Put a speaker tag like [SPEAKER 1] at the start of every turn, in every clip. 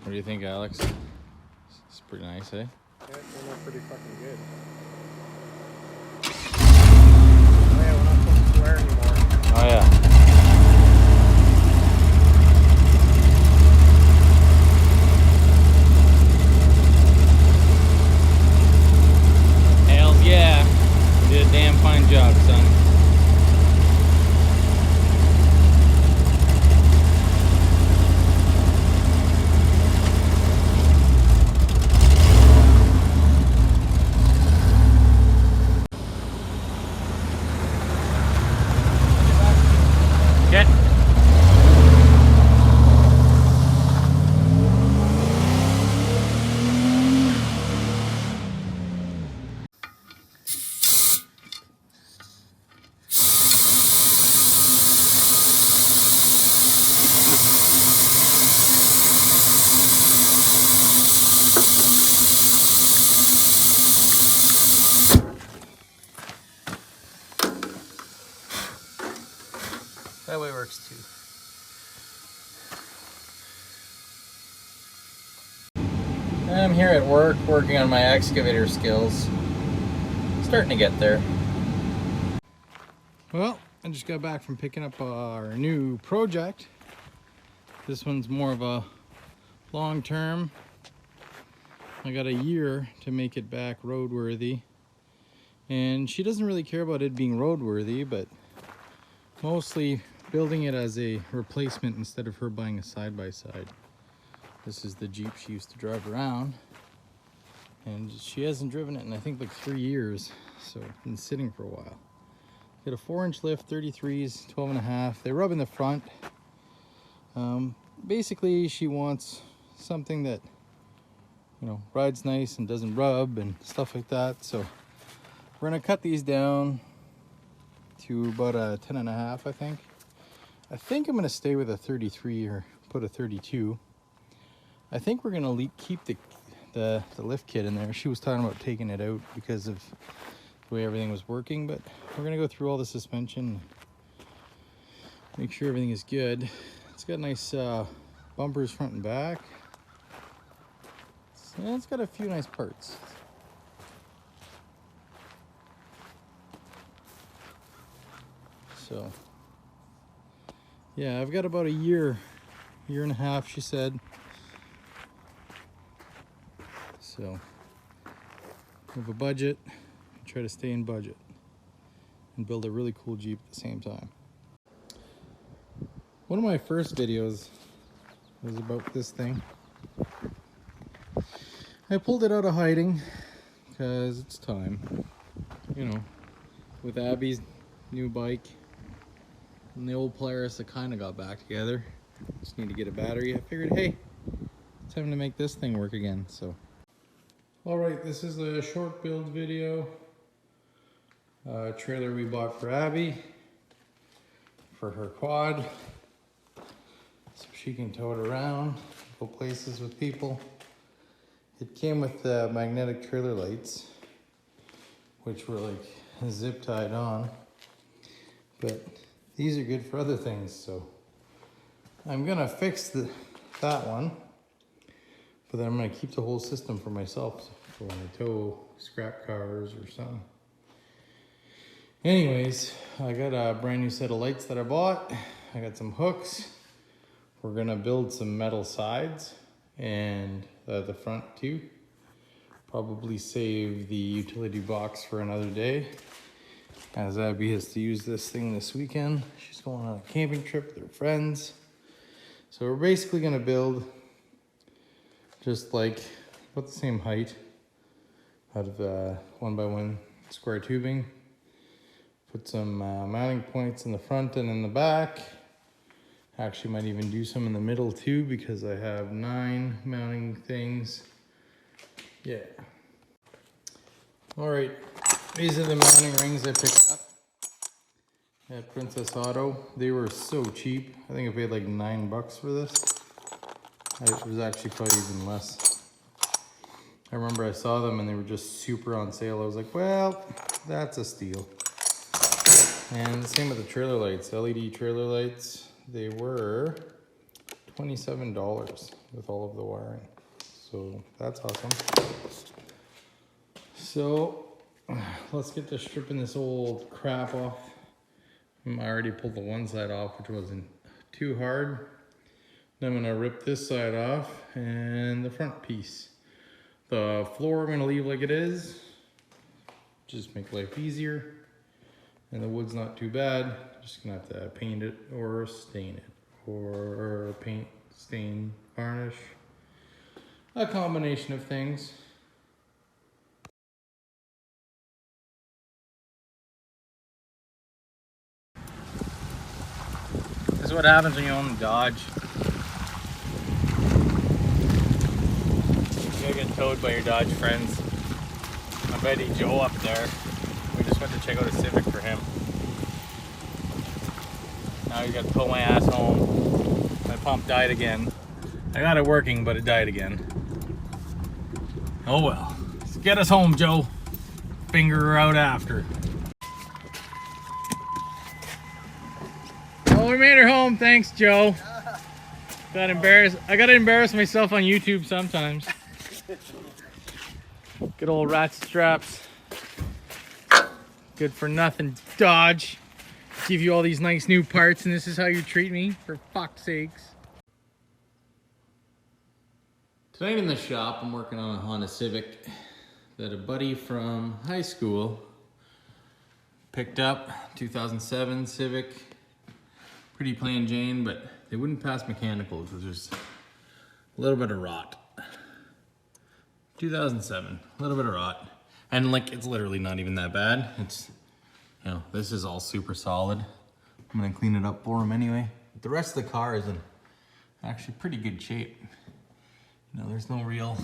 [SPEAKER 1] What do you think, Alex? It's pretty nice, eh?
[SPEAKER 2] Yeah, it turned out pretty fucking good. Oh yeah, we're not supposed to swear anymore.
[SPEAKER 1] Oh yeah. Hells yeah. You did a damn fine job, son. That way works too. I'm here at work working on my excavator skills. Starting to get there. Well, I just got back from picking up our new project. This one's more of a long term. I got a year to make it back roadworthy. And she doesn't really care about it being roadworthy, but mostly building it as a replacement instead of her buying a side-by-side. This is the Jeep she used to drive around, and she hasn't driven it in I think like 3 years, so it's been sitting for a while. Got a 4-inch lift, 33s, 12.5. They rub in the front. Basically she wants something that, you know, rides nice and doesn't rub and stuff like that. So we're gonna cut these down to about a 10.5, I think. I think I'm gonna stay with a 33 or put a 32. I think we're gonna keep the lift kit in there. She was talking about taking it out because of the way everything was working, but we're gonna go through all the suspension, make sure everything is good. It's got nice bumpers front and back. It's got a few nice parts. So yeah, I've got about a year and a half, she said. So we have a budget, try to stay in budget and build a really cool Jeep at the same time. One of my first videos was about this thing. I pulled it out of hiding because it's time, you know, with Abby's new bike and the old Polaris that kind of got back together. Just need to get a battery. I figured, hey, it's time to make this thing work again. So all right, this is a short build video. Trailer we bought for Abby for her quad, so she can tow it around, go places with people. It came with the magnetic trailer lights, which were like zip tied on, but these are good for other things. So I'm gonna fix that one, but then I'm gonna keep the whole system for myself for when I tow scrap cars or something. Anyways, I got a brand new set of lights that I bought. I got some hooks. We're gonna build some metal sides and the front too. Probably save the utility box for another day, as Abby has to use this thing this weekend. She's going on a camping trip with her friends. So we're basically gonna build just like about the same height out of 1x1 square tubing. Put some mounting points in the front and in the back. Actually might even do some in the middle too, because I have 9 mounting things. Yeah. All right, these are the mounting rings I picked up at Princess Auto. They were so cheap. I think I paid like $9 for this. It was actually probably even less. I remember I saw them and they were just super on sale. I was like, well, that's a steal. And the same with the trailer lights, LED trailer lights. They were $27 with all of the wiring. So that's awesome. So let's get to stripping this old crap off. I already pulled the one side off, which wasn't too hard. Then I'm gonna rip this side off and the front piece. The floor I'm gonna leave like it is. Just make life easier. And the wood's not too bad. Just gonna have to paint it or stain it. Or paint, stain, varnish. A combination of things. This is what happens when you own a Dodge. You get towed by your Dodge friends. My buddy Joe up there. We just went to check out a Civic for him. Now he's got to tow my ass home. My pump died again. I got it working, but it died again. Oh well. Let's get us home, Joe. Finger her out after. Oh, we made her home. Thanks, Joe. Got embarrassed. I gotta embarrass myself on YouTube sometimes. Good old rat straps. Good for nothing, Dodge. Give you all these nice new parts, and this is how you treat me? For fuck's sakes. Tonight in the shop, I'm working on a Honda Civic that a buddy from high school picked up. 2007 Civic. Pretty plain Jane, but they wouldn't pass mechanicals because there's a little bit of rot. 2007, a little bit of rot. And like, it's literally not even that bad. It's, you know, this is all super solid. I'm gonna clean it up for him anyway. But the rest of the car is in actually pretty good shape. You know, there's no real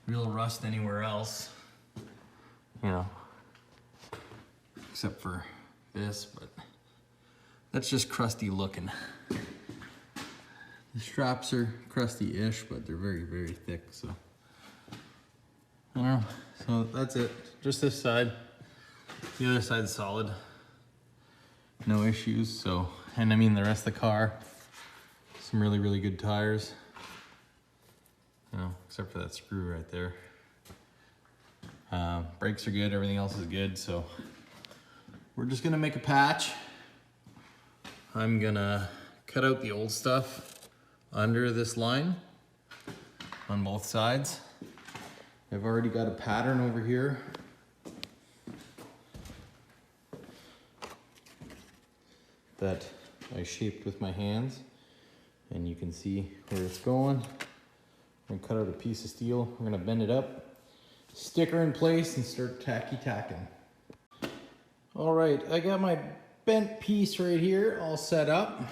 [SPEAKER 1] rust anywhere else. You know, except for this, but that's just crusty looking. The straps are crusty-ish, but they're very, very thick, so. I don't know, so that's it. Just this side. The other side's solid. No issues, so. And I mean the rest of the car, some really, really good tires. You know, except for that screw right there. Brakes are good, everything else is good, so. We're just gonna make a patch. I'm gonna cut out the old stuff under this line on both sides. I've already got a pattern over here. That I shaped with my hands. And you can see where it's going. I'm gonna cut out a piece of steel. We're gonna bend it up, stick her in place, and start tacking. All right, I got my bent piece right here all set up.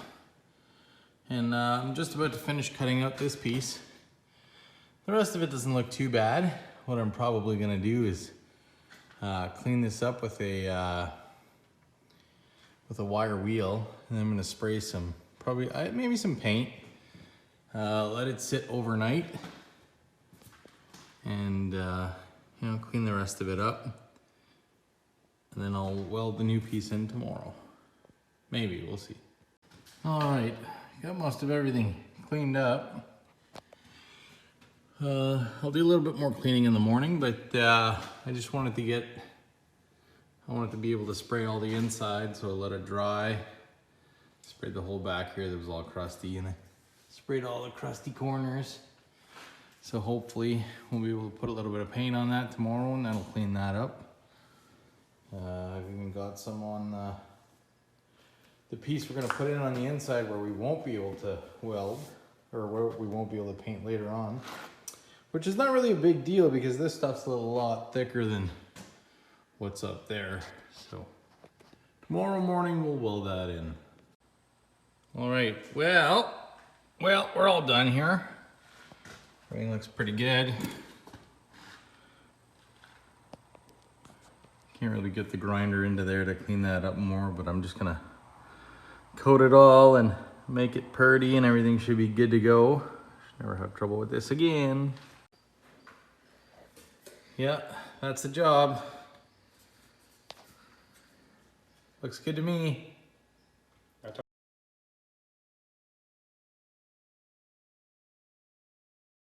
[SPEAKER 1] And I'm just about to finish cutting out this piece. The rest of it doesn't look too bad. What I'm probably gonna do is clean this up with a wire wheel, and I'm gonna spray some, maybe some paint. Let it sit overnight, and you know, clean the rest of it up, and then I'll weld the new piece in tomorrow. Maybe, we'll see. All right, got most of everything cleaned up. I'll do a little bit more cleaning in the morning, but I just wanted to be able to spray all the inside, so I let it dry. Sprayed the whole back here that was all crusty, and I sprayed all the crusty corners. So hopefully we'll be able to put a little bit of paint on that tomorrow, and that'll clean that up. I've even got some on the piece we're gonna put in on the inside where we won't be able to weld, or where we won't be able to paint later on. Which is not really a big deal because this stuff's a lot thicker than what's up there. So tomorrow morning we'll weld that in. All right, well, we're all done here. Everything looks pretty good. Can't really get the grinder into there to clean that up more, but I'm just gonna coat it all and make it purty, and everything should be good to go. Should never have trouble with this again. Yeah, that's the job. Looks good to me.